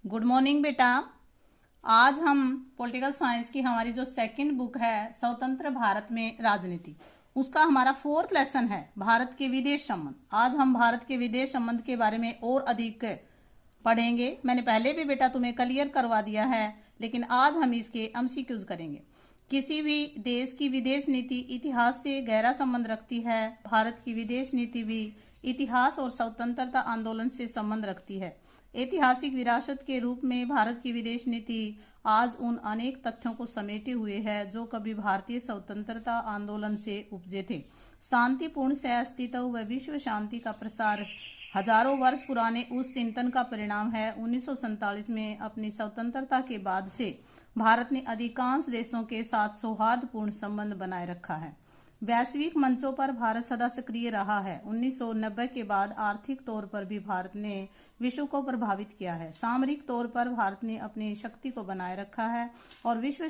Good morning बेटा। आज हम पॉलिटिकल साइंस की हमारी जो सेकंड बुक है स्वतंत्र भारत में राजनीति, उसका हमारा फोर्थ लेसन है भारत के विदेश संबंध। आज हम भारत के विदेश संबंध के बारे में और अधिक पढ़ेंगे। मैंने पहले भी बेटा तुम्हें क्लियर करवा दिया है, लेकिन आज हम इसके एमसीक्यूज करेंगे। किसी भी देश की विदेश नीति इतिहास से गहरा संबंध रखती है। भारत की विदेश नीति भी इतिहास और स्वतंत्रता आंदोलन से संबंध रखती है। ऐतिहासिक विरासत के रूप में भारत की विदेश नीति आज उन अनेक तथ्यों को समेटे हुए है जो कभी भारतीय स्वतंत्रता आंदोलन से उपजे थे। शांतिपूर्ण सह अस्तित्व व विश्व शांति का प्रसार हजारों वर्ष पुराने उस चिंतन का परिणाम है। 1947 में अपनी स्वतंत्रता के बाद से भारत ने अधिकांश देशों के साथ सौहार्दपूर्ण संबंध बनाए रखा है। वैश्विक मंचों पर भारत सदा सक्रिय रहा है। 1990 के बाद आर्थिक तौर पर भी भारत ने विश्व को प्रभावित किया है। सामरिक तौर पर भारत ने अपनी शक्ति को बनाए रखा है और विश्व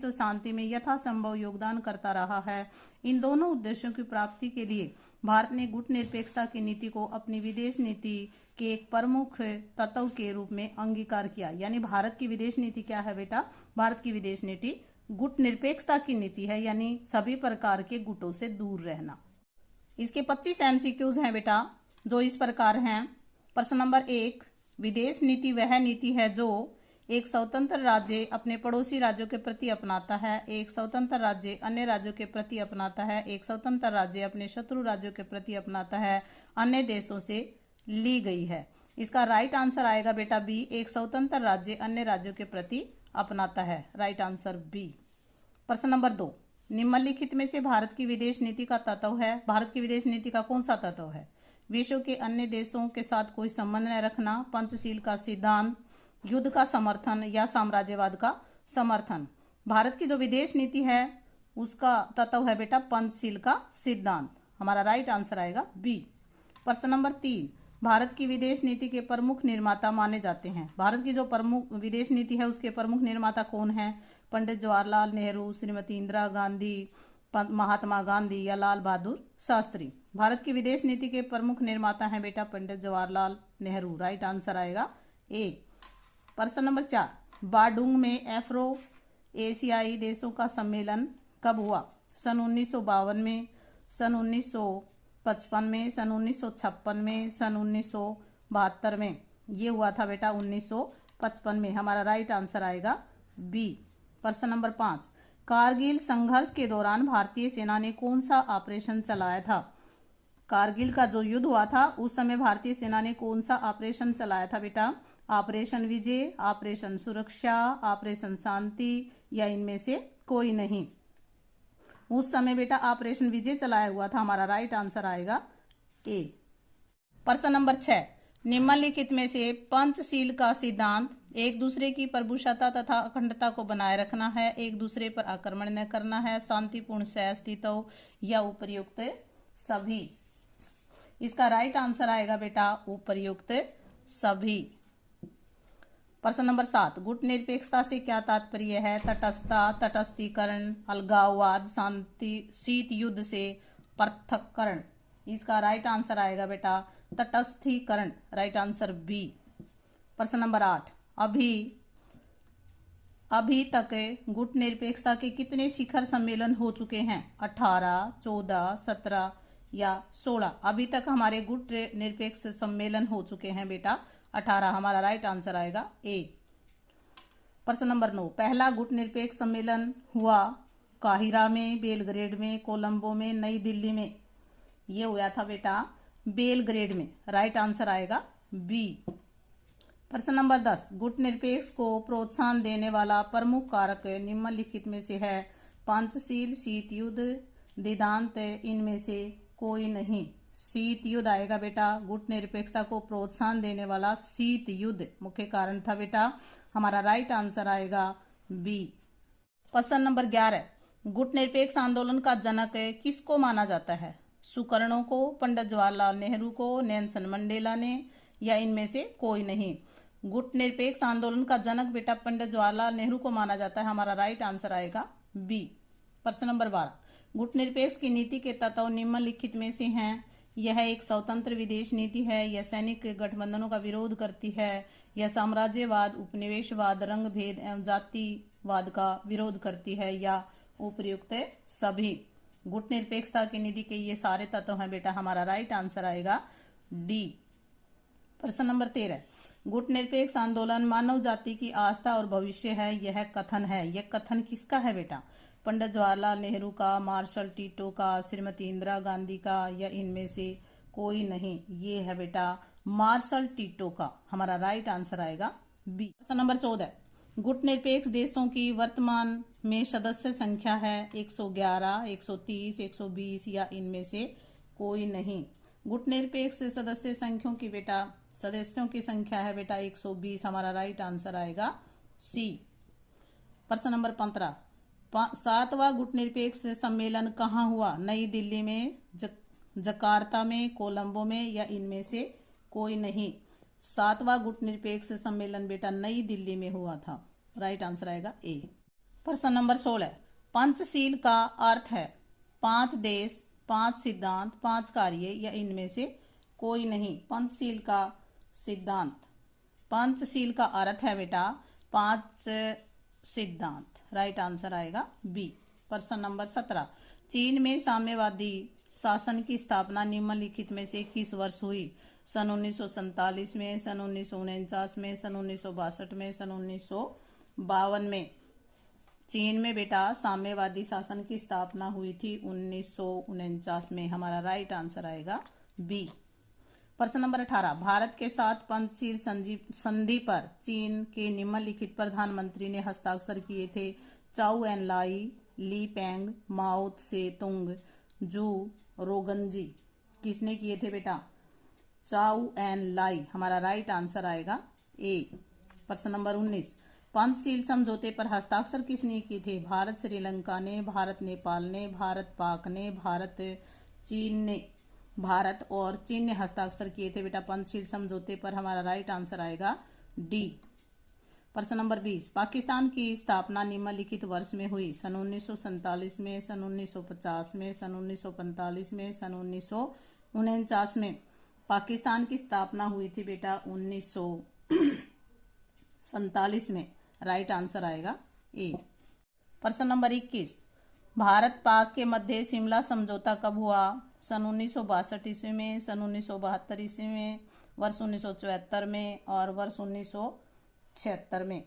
शांति में यथासंभव योगदान करता रहा है। इन दोनों उद्देश्यों की प्राप्ति के लिए भारत ने गुट निरपेक्षता की नीति को अपनी विदेश नीति के एक प्रमुख तत्व के रूप में अंगीकार किया। यानी भारत की विदेश नीति क्या है बेटा? भारत की विदेश नीति गुट निरपेक्षता की नीति है, यानी सभी प्रकार के गुटों से दूर रहना। इसके 25 एमसीक्यूज हैं बेटा, जो इस प्रकार हैं। प्रश्न नंबर 1, विदेश नीति वह नीति है जो एक स्वतंत्र राज्य अपने पड़ोसी राज्यों के प्रति अपनाता है, एक स्वतंत्र राज्य अन्य राज्यों के प्रति अपनाता है, एक स्वतंत्र राज्य अपने शत्रु राज्यों के प्रति अपनाता है, अन्य देशों से ली गई है। इसका राइट आंसर आएगा बेटा बी, एक स्वतंत्र राज्य अन्य राज्यों के प्रति अपनाता है। Right answer B. प्रश्न नंबर 2, निम्नलिखित में से भारत की विदेश नीति का तत्व है। भारत की विदेश नीति का कौन सा तत्व है? विश्व के अन्य देशों के साथ कोई संबंध न रखना, पंचशील का सिद्धांत, युद्ध का समर्थन या साम्राज्यवाद का समर्थन। भारत की जो विदेश नीति है उसका तत्व है बेटा पंचशील का सिद्धांत। हमारा राइट आंसर आएगा बी। प्रश्न नंबर 3, भारत की विदेश नीति के प्रमुख निर्माता माने जाते हैं। भारत की जो प्रमुख विदेश नीति है उसके प्रमुख निर्माता कौन है? पंडित जवाहरलाल नेहरू, श्रीमती इंदिरा गांधी, महात्मा गांधी या लाल बहादुर शास्त्री। भारत की विदेश नीति के प्रमुख निर्माता हैं बेटा पंडित जवाहरलाल नेहरू। राइट आंसर आएगा ए। प्रश्न नंबर 4, बाडुंग में एफ्रो एशियाई देशों का सम्मेलन कब हुआ? सन 1952 में, सन 1955 में, सन 1956 में, सन 1972 में। ये हुआ था बेटा 1955 में। हमारा राइट आंसर आएगा बी। प्रश्न नंबर 5, कारगिल संघर्ष के दौरान भारतीय सेना ने कौन सा ऑपरेशन चलाया था? कारगिल का जो युद्ध हुआ था उस समय भारतीय सेना ने कौन सा ऑपरेशन चलाया था बेटा? ऑपरेशन विजय, ऑपरेशन सुरक्षा, ऑपरेशन शांति या इनमें से कोई नहीं। उस समय बेटा ऑपरेशन विजय चलाया हुआ था। हमारा राइट आंसर आएगा ए। प्रश्न नंबर 6, निम्नलिखित में से पंचशील का सिद्धांत एक दूसरे की प्रभुसत्ता तथा अखंडता को बनाए रखना है, एक दूसरे पर आक्रमण न करना है, शांतिपूर्ण सह अस्तित्व या उपर्युक्त सभी। इसका राइट आंसर आएगा बेटा उपर्युक्त सभी। प्रश्न नंबर 7, गुट निरपेक्षता से क्या तात्पर्य है? तटस्थता, तटस्थीकरण, अलगाववाद, शांति, शीत युद्ध से पृथक्करण। इसका राइट आंसर आएगा बेटा तटस्थीकरण। Right answer B. प्रश्न नंबर 8, अभी तक गुट निरपेक्षता के कितने शिखर सम्मेलन हो चुके हैं? 18, 14, 17 या 16। अभी तक हमारे गुट निरपेक्ष सम्मेलन हो चुके हैं बेटा 18। हमारा राइट आंसर आएगा ए। प्रश्न नंबर 9, पहला गुट निरपेक्ष सम्मेलन हुआ काहिरा में, बेलग्रेड में, कोलंबो में, नई दिल्ली में। ये हुआ था बेटा बेलग्रेड में। राइट आंसर आएगा बी। प्रश्न नंबर 10, गुट निरपेक्ष को प्रोत्साहन देने वाला प्रमुख कारक निम्नलिखित में से है? पंचशील, शीत युद्ध, वेदांत, इनमें से कोई नहीं। शीत युद्ध आएगा बेटा। गुट निरपेक्षता को प्रोत्साहन देने वाला शीत युद्ध मुख्य कारण था बेटा। हमारा राइट आंसर आएगा बी। प्रश्न नंबर 11, गुट निरपेक्ष आंदोलन का जनक किसको माना जाता है? सुकर्णों को, पंडित जवाहरलाल नेहरू को, नेल्सन मंडेला ने या इनमें से कोई नहीं। गुट निरपेक्ष आंदोलन का जनक बेटा पंडित जवाहरलाल नेहरू को माना जाता है। हमारा राइट आंसर आएगा बी। प्रश्न नंबर 12, गुट निरपेक्ष की नीति के तत्व निम्नलिखित में से हैं? यह एक स्वतंत्र विदेश नीति है। यह सैनिक गठबंधनों का विरोध करती है। यह साम्राज्यवाद, उपनिवेशवाद, रंग भेद एवं जातिवाद का विरोध करती है, या उपर्युक्त सभी। गुट निरपेक्षता की नीति के ये सारे तत्व हैं बेटा। हमारा राइट आंसर आएगा डी। प्रश्न नंबर 13, गुट निरपेक्ष आंदोलन मानव जाति की आस्था और भविष्य है, यह कथन है। यह कथन किसका है बेटा? पंडित जवाहरलाल नेहरू का, मार्शल टीटो का, श्रीमती इंदिरा गांधी का, या इनमें से कोई नहीं? ये है बेटा मार्शल टीटो का। हमारा राइट आंसर आएगा बी। प्रश्न नंबर 14, गुट निरपेक्ष देशों की वर्तमान में सदस्य संख्या है 111, 130, 120, या इनमें से कोई नहीं? गुट निरपेक्ष सदस्य संख्यों की बेटा सदस्यों की संख्या है बेटा 120। हमारा राइट आंसर आएगा सी। प्रश्न नंबर 15, 7वां गुट निरपेक्ष सम्मेलन कहाँ हुआ? नई दिल्ली में, जकार्ता में, कोलंबो में, या इनमें से कोई नहीं? 7वां गुट निरपेक्ष सम्मेलन बेटा नई दिल्ली में हुआ था। राइट आंसर आएगा ए। प्रश्न नंबर 16, पंचशील का अर्थ है 5 देश, 5 सिद्धांत, 5 कार्य, या इनमें से कोई नहीं? पंचशील का सिद्धांत, पंचशील का अर्थ है बेटा 5 सिद्धांत। राइट आंसर आएगा बी। प्रश्न नंबर 17, चीन में साम्यवादी शासन की स्थापना निम्नलिखित में से किस वर्ष हुई? सन 1947 में, सन 1949 में, सन 1962 में, सन 1952 में? चीन में बेटा साम्यवादी शासन की स्थापना हुई थी 1949 में। हमारा राइट आंसर आएगा बी। प्रश्न नंबर 18, भारत के साथ पंचशील संधि पर चीन के निम्नलिखित प्रधानमंत्री ने हस्ताक्षर किए थे? चाउ एन लाई, ली पेंग, माओ से तुंग, जू रोगनजी। किसने किए थे बेटा? चाउ एन लाई। हमारा राइट आंसर आएगा ए। प्रश्न नंबर 19, पंचशील समझौते पर हस्ताक्षर किसने किए थे? भारत श्रीलंका ने, भारत नेपाल ने, भारत पाक ने, भारत चीन ने? भारत और चीन ने हस्ताक्षर किए थे बेटा पंचशील समझौते पर। हमारा राइट आंसर आएगा डी। प्रश्न नंबर 20, पाकिस्तान की स्थापना निम्नलिखित वर्ष में हुई? सन 1947 में, सन 1950 में, सन 1945 में, सन 1949 में? पाकिस्तान की स्थापना हुई थी बेटा 1947 में। राइट आंसर आएगा ए। प्रश्न नंबर 21, भारत पाक के मध्य शिमला समझौता कब हुआ? सन 1962 ईस्वी में, सन 1972 ईस्वी में, वर्ष 1974 में, और वर्ष 1976 में?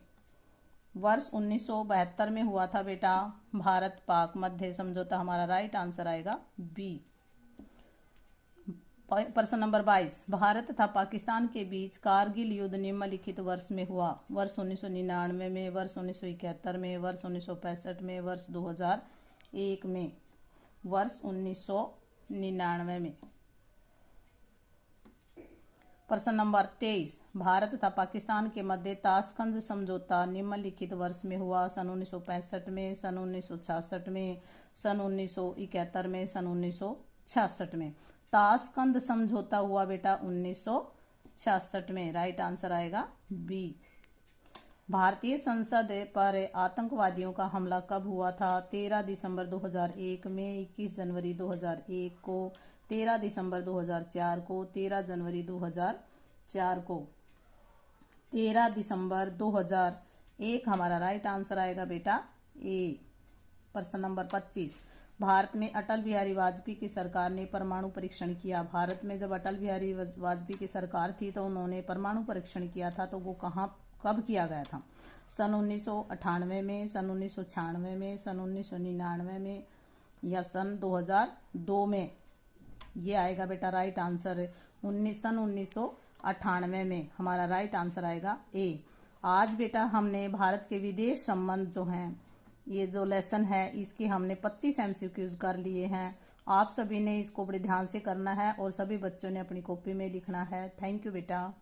वर्ष 1972 में हुआ था बेटा भारत पाक मध्य समझौता। हमारा राइट आंसर आएगा बी। प्रश्न नंबर 22, भारत तथा पाकिस्तान के बीच कारगिल युद्ध निम्नलिखित वर्ष में हुआ? वर्ष 1999 में, वर्ष 1971 में, वर्ष 1965 में, वर्ष 2001 में? वर्ष 1999 में। प्रश्न नंबर 23, भारत तथा पाकिस्तान के मध्य ताशकंद समझौता निम्नलिखित वर्ष में हुआ? सन 1965 में, सन 1966 में, सन 1971 में, सन 1966 में? ताशकंद समझौता हुआ बेटा 1966 में। राइट आंसर आएगा बी। भारतीय संसद पर आतंकवादियों का हमला कब हुआ था? 13 दिसंबर 2001 में, 21 जनवरी 2001 को, 13 दिसंबर 2004 को, 13 जनवरी 2004 को? 13 दिसंबर 2001 हमारा राइट आंसर आएगा बेटा ए। प्रश्न नंबर 25, भारत में अटल बिहारी वाजपेयी की सरकार ने परमाणु परीक्षण किया? भारत में जब अटल बिहारी वाजपेयी की सरकार थी तो उन्होंने परमाणु परीक्षण किया था, तो वो कहाँ कब किया गया था? सन 1998 में, सन 1996 में, सन 1999 में, या सन 2002 में? ये आएगा बेटा राइट आंसर सन 1998 में। हमारा राइट आंसर आएगा ए। आज बेटा हमने भारत के विदेश संबंध जो हैं, ये जो लेसन है इसके हमने 25 MCQs कर लिए हैं। आप सभी ने इसको बड़े ध्यान से करना है और सभी बच्चों ने अपनी कॉपी में लिखना है। थैंक यू बेटा।